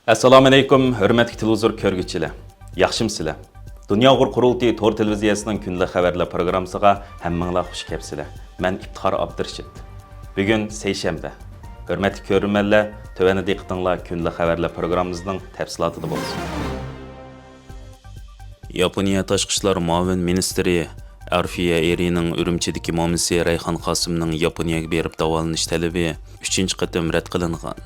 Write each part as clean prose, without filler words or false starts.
Assalomu alaykum, hurmatli televizor ko'rguvchilar. Yaxshimsizlar? Dunyo Uyg'ur qurultiyi to'r televiziyasining kundalik xabarlar programmasiga hammanglar xush kelibsizlar. Men Iftixor Abdurshid. Bugun seshanba. Hurmatli ko'ruvchilar, tövani diqqatinglar kundalik xabarlar programmamizning tafsilotida bo'lsin. Yaponiya tashqi ishlar muavin ministri Arfiya Erining Urumchidagi momisi Rayhon Qosimning Yaponiyaga berib davolanish talabi 3-qatim rad qilingan.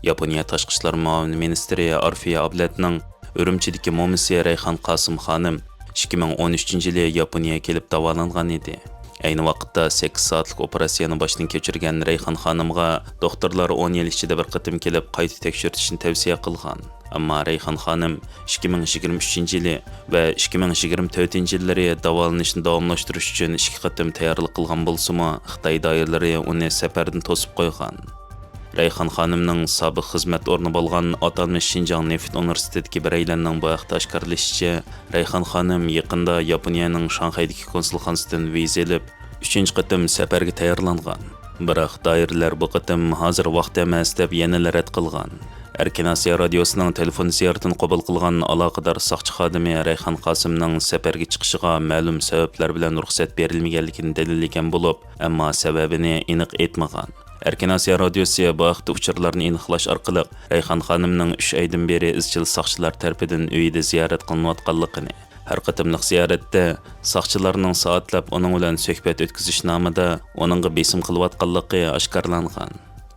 Yaponiya tashqi ishlar muavin ministri Arfiya Ablatning Urumchidagi momisi Rayhon Qosim xonim 2013-yili Yaponiyaga kelib davolangan edi. Ayni vaqtda 8 soatlik operatsiyani boshdan kechirgan Rayhon xonimga doktorlar 10 yil ichida bir qatim kelib qayta tekshirishni tavsiya qilgan. Ammo Rayhon xonim 2023-yili va 2024-yillari davolanishni davomlashtirish uchun 2 qatim tayyorlik qilgan bo'lsa-mu, Xitoy doiralari uni safardan to'sib qo'ygan. Rayhon xonimning sobiq xizmat o'rni bo'lgan atalmish Xinjiang Neft universitetiga bir aylanning bu haqda oshkorlashicha, Rayhon xonim yaqinda Yaponiyaning Shanxaydagi konsulxonasidan viza olib, 3-qatim safarga tayyorlangan. Biroq doiralar bu qatim hozir vaqt emas deb yana rad qilgan. Erkin Osiyo radiosining telefon ziyoratini qabul qilgan aloqador soqchi xodimi Rayhon Qosimning safarga chiqishiga ma'lum sabablar bilan ruxsat berilmaganligini dalillagan bo'lib, ammo sababini aniq aytmagan. Erkin Osiyo radiosi bu haqda uchurlarni aniqlash orqali Rayhon xonimning 3 oydan beri izchil soqchilar tarafidan uyida ziyorat qilinayotganligini, har qatimliq ziyoratda soqchilarning soatlab uning bilan suhbat o'tkazish nomida uningga besim qilayotganligi oshkorlangan.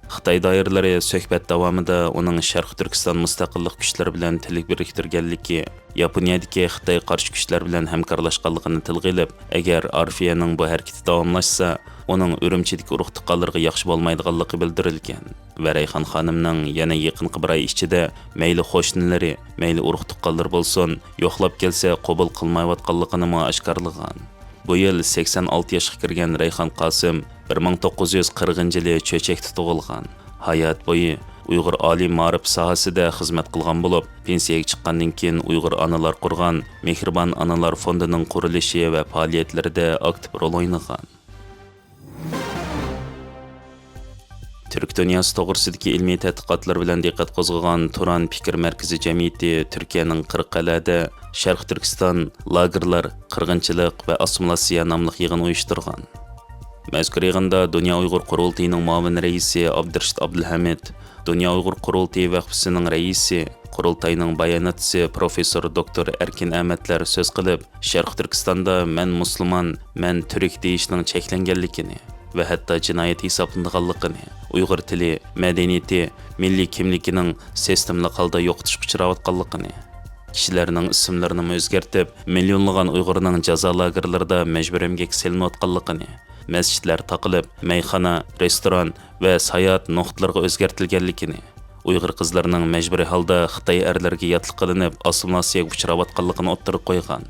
Xitoy doiralari suhbat davomida uning Sharq Turkiston mustaqillik kuchlari bilan tilak biriktirganligi, Yaponiyadagi Xitoy qarshi kuchlar bilan hamkorlashganligini tilga olib, agar Arfiyaning bu harakati davomlashsa, uning Urumchidagi urug' tuqqanlarga yaxshi bo'lmaydiganligi bildirilgan. Va Rayhon xonimning yana yaqinqi bir oy ichida mayli qo'shnilari, mayli urug' tuqqanlar bo'lsin, yo'qlab kelsa qabul qilmayotganligini oshkorlagan. Bu yil 86 yoshga kirgan Rayhon Qosim 1940-yili Cho'chakda tug'ilgan. Hayot bo'yi Uyg'ur oliy ma'rif sohasida xizmat qilgan bo'lib, pensiyaga chiqqandan keyin Uyg'ur onalar qurgan Mehribon onalar fondining qurilishi va faoliyatlarida aktiv rol o'ynagan. Türk dunyosi to'g'risidagi ilmiy tadqiqotlar bilan diqqat qo'zg'agan Turan fikr markazi jamiyati Turkiyaning Qirqqal'ada Sharq Turkiston lagerlar, qirg'inchilik va assimilyatsiya nomli yig'in uyushtirgan. Mazkur yig'inda Dunyo Uyg'ur qurultiyining muavin raisi Abdurshid Abdulhamid, Dunyo Uyg'ur qurultiyi vaqfisining raisi, qurultayning bayonotchisi professor doktor Erkin Ahmadlar so'z qilib, Sharq Turkistonda men musulmon, men turk deyishning cheklanganligini va hatto jinoyat hisoblanganligini, Uyg'ur tili, madaniyati, milliy kimligining sistemli holda yo'qotishga uchrayotganligini, kishilarning ismlarini o'zgartib, millionlagan Uyg'urning jazo lagerlarida majburiy emgak silinayotganligini, masjidlar taqilib, mayxona, restoran va sayohat nuqtalarga o'zgartirilganligini, Uyg'ur qizlarining majburiy holda Xitoy erlariga yotliq qilinib, assimilyatsiyaga uchrayotganligini o'ttirib qo'ygan.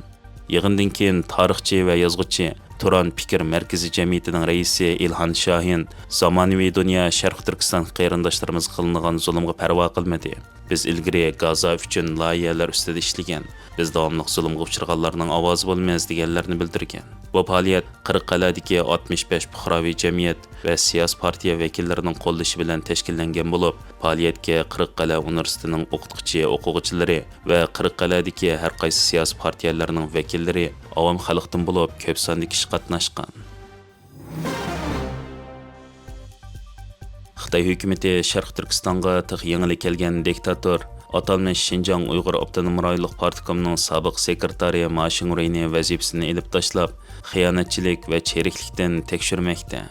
Yig'indan keyin tarixchi va yozuvchi Turan fikr markazi jamiyatining raisi Ilhon Shohin zamonaviy dunyo Sharq Turkiston qarindoshlarimizga qilingan zulmga parvo qilmadi. Biz ilgari Gaza uchun loyihalar ustida ishlagan. Biz davomli zulmga uchraganlarning ovozi bo'lmaymiz deganlarni bildirgan. Bu faoliyat Qirqqal'adagi 65 fuqaroviy jamiyat va siyosiy partiya vakillarining qo'llashi bilan tashkillangan bo'lib, faoliyatga Qirqqal'a universitetining o'quvchilari va Qirqqal'adagi har qaysi siyosiy partiyalarning vakillari avom xalqdan bo'lib ko'p sondagi kishi qatnashgan. Xitoy hukumati Sharq Turkistonga tiq yengili kelgan diktator atalmish Xinjiang Uyg'ur Avtonom rayonlik partikomining sobiq sekretari Ma Xingruyni vazifasini ilib tashlab, xiyonatchilik va cheriklikdan tekshirmoqda.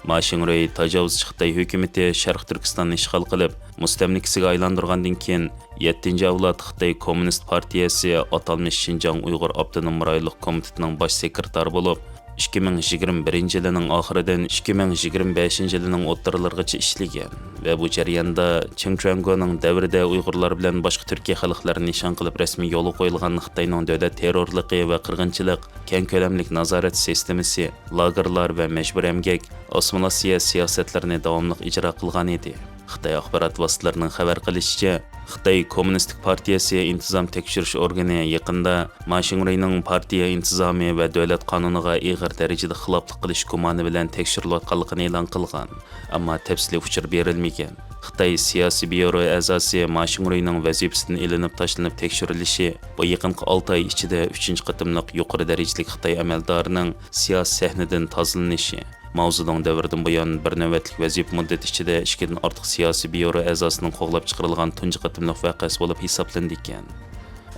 Ma Xingruy tajovuzchi Xitoy hukumati Sharq Turkistonni ishg'ol qilib, mustamlikasiga aylantirgandan keyin 7-avlod Xitoy Kommunist partiyasi atalmish Xinjiang Uyg'ur Avtonom rayonlik komitetining bosh sekretari bo'lib, 2021-yilning oxiridan 2025-yilning o'rtalargacha ishlagan va bu jarayonda Chingchuangoning davrida Uyg'urlar bilan boshqa Turkiya xalqlarini nishon qilib rasmiy yo'l qo'yilgan Xitoyning davlat terrorligi va qirg'inchilik, keng ko'lamli nazorat sistemasi, lagerlar va majburiy emgak, assimilyatsiya siyosatlarini davomli ijro qilgan edi. Xitoy axborot vositalarining xabar qilishicha, Xitoy Kommunistik partiyasi intizom tekshirish organi yaqinda Ma Xingruyning partiya intizomi va davlat qonuniga og'ir darajada xiloflik qilish gumoni bilan tekshirilayotganligini e'lon qilgan, ammo tafsiliy uchur berilmagan. Xitoy siyosiy byuro a'zosi Ma Xingruyning vazifasidan ilinib tashlanib tekshirilishi bu yaqinqi 6 oy ichida 3-chi qatimliq yuqori darajali Xitoy amaldorining siyosiy sahnadan tozalanishi. Mavzuning davridan buyon bir navbatlik vazifa muddati ichida 2 dan ortiq siyosiy byuro a'zosining qo'g'lab chiqarilgan tunji qatimliq voqeasi bo'lib hisoblandi ekan.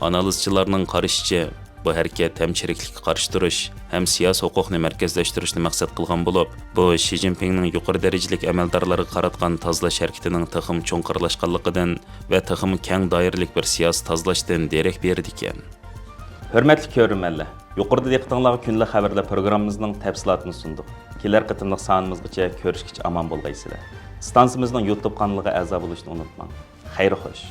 Analizchilarning qarashicha, bu harakat ham chiriklikka qarshi turish, ham siyosiy huquqni markazlashtirishni maqsad qilgan bo'lib, bu Xi Jinpingning yuqori darajali amaldorlarga qaratgan tozalash harakatining taxim cho'nqirlashganligidan va taxim keng doiralik bir siyosiy tozalashdan derak berdi ekan. Hurmatli ko'ruvchilar, yuqorida diqqatingizga kunlik xabarlar programmamizning tafsilotini sundik. Kelar qatimliq sonimizgacha ko'rishgacha omon bo'lgaysizlar. Stansiyamizning YouTube kanaliga a'zo bo'lishni unutmang. Xayr xo'sh.